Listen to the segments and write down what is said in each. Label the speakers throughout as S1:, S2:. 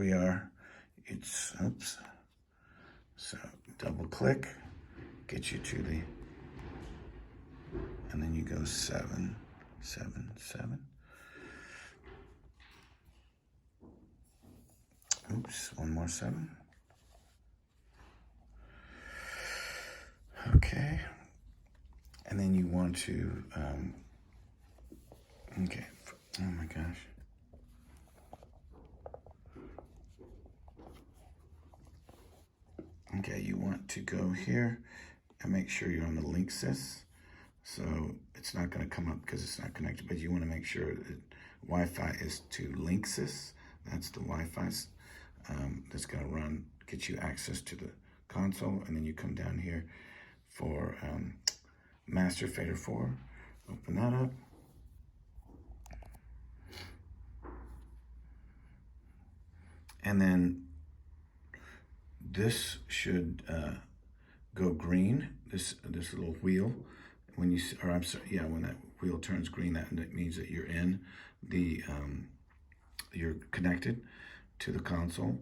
S1: we are. It's, oops. So double click, get you to the, and then you go 7, 7, 7. Oops, one more 7. Okay. And then you want to, okay, oh my gosh. Okay, you want to go here and make sure you're on the Linksys. So it's not going to come up because it's not connected, but you want to make sure that Wi-Fi is to Linksys. That's the Wi-Fi that's going to run, get you access to the console. And then you come down here for Master Fader 4. Open that up. And then this should go green, this little wheel. When you, or I'm sorry, yeah, when that wheel turns green, that means that you're in the, you're connected to the console,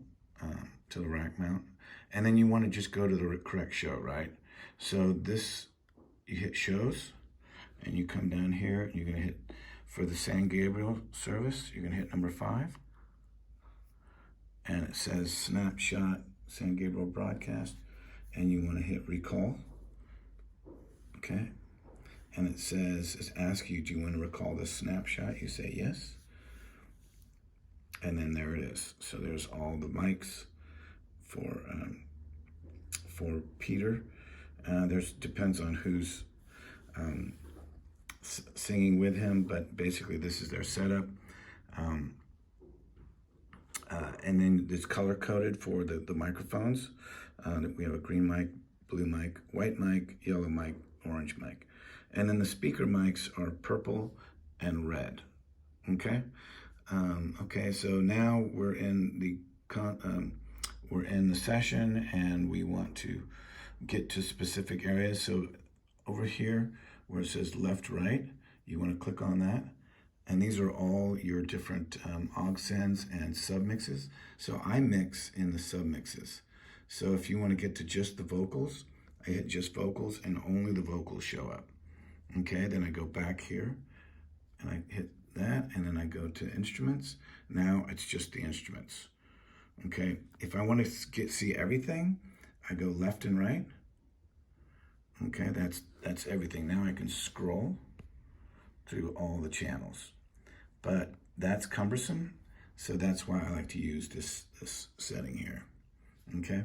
S1: to the rack mount. And then you want to just go to the correct show, right? So this, you hit shows, and you come down here, and you're going to hit, for the San Gabriel service, you're going to hit number 5. And it says snapshot San Gabriel broadcast, and you want to hit recall. Okay. And it says, it asks you, do you want to recall this snapshot? You say yes. And then there it is. So there's all the mics for Peter. There's depends on who's singing with him, but basically this is their setup. And then it's color coded for the microphones. We have a green mic, blue mic, white mic, yellow mic, orange mic. And then the speaker mics are purple and red, okay? Okay, so now we're in the session, and we want to get to specific areas. So over here where it says left, right, you want to click on that. And these are all your different aux sends and submixes. So I mix in the submixes. So if you want to get to just the vocals, I hit just vocals, and only the vocals show up. Okay, then I go back here and I hit that, and then I go to instruments. Now it's just the instruments. Okay, if I want to see everything, I go left and right. Okay, that's everything. Now I can scroll through all the channels. But that's cumbersome, so that's why I like to use this setting here, okay?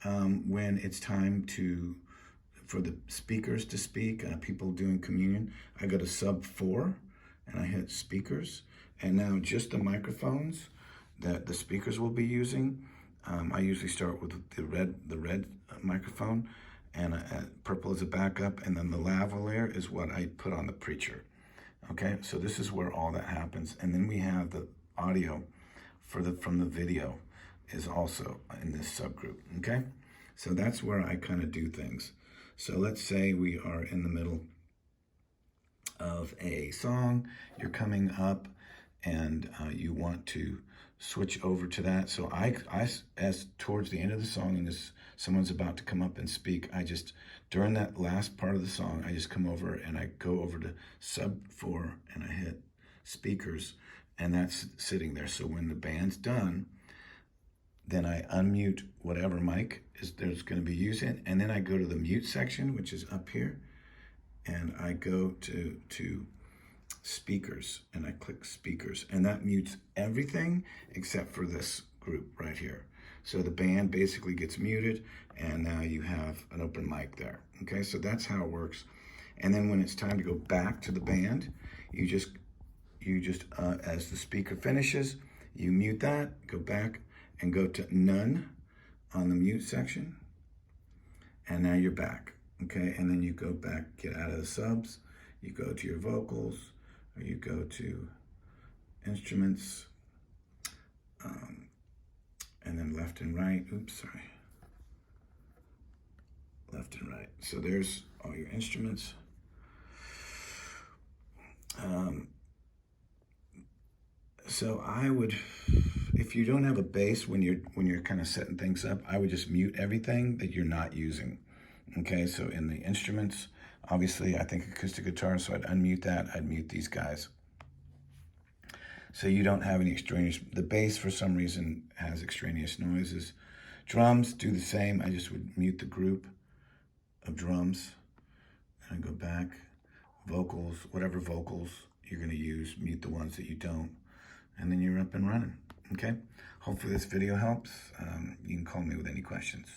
S1: When it's time for the speakers to speak, people doing communion, I go to sub 4, and I hit speakers, and now just the microphones that the speakers will be using. I usually start with the red microphone, and purple is a backup, and then the lavalier is what I put on the preacher. Okay, so this is where all that happens. And then we have the audio from the video is also in this subgroup, okay? So that's where I kind of do things. So let's say we are in the middle of a song, you're coming up, and you want to switch over to that. So I as towards the end of the song, and someone's about to come up and speak, during that last part of the song, I just come over and I go over to sub 4, and I hit speakers, and that's sitting there. So when the band's done, then I unmute whatever mic there's going to be using, and then I go to the mute section, which is up here, and I go to speakers, and I click speakers, and that mutes everything except for this group right here. So the band basically gets muted, and now you have an open mic there. Okay, so that's how it works. And then when it's time to go back to the band, you just as the speaker finishes, you mute that, go back, and go to none on the mute section, and now you're back. Okay, and then you go back, get out of the subs, you go to your vocals, or you go to instruments, and then left and right. Oops, sorry. Left and right. So there's all your instruments. So I would, if if you don't have a bass when you're kind of setting things up, I would just mute everything that you're not using. Okay, so in the instruments, obviously I think acoustic guitar, so I'd unmute that, I'd mute these guys. So you don't have any extraneous, the bass for some reason has extraneous noises. Drums do the same, I just would mute the group of drums. And go back, vocals, whatever vocals you're gonna use, mute the ones that you don't, and then you're up and running, okay? Hopefully this video helps. You can call me with any questions.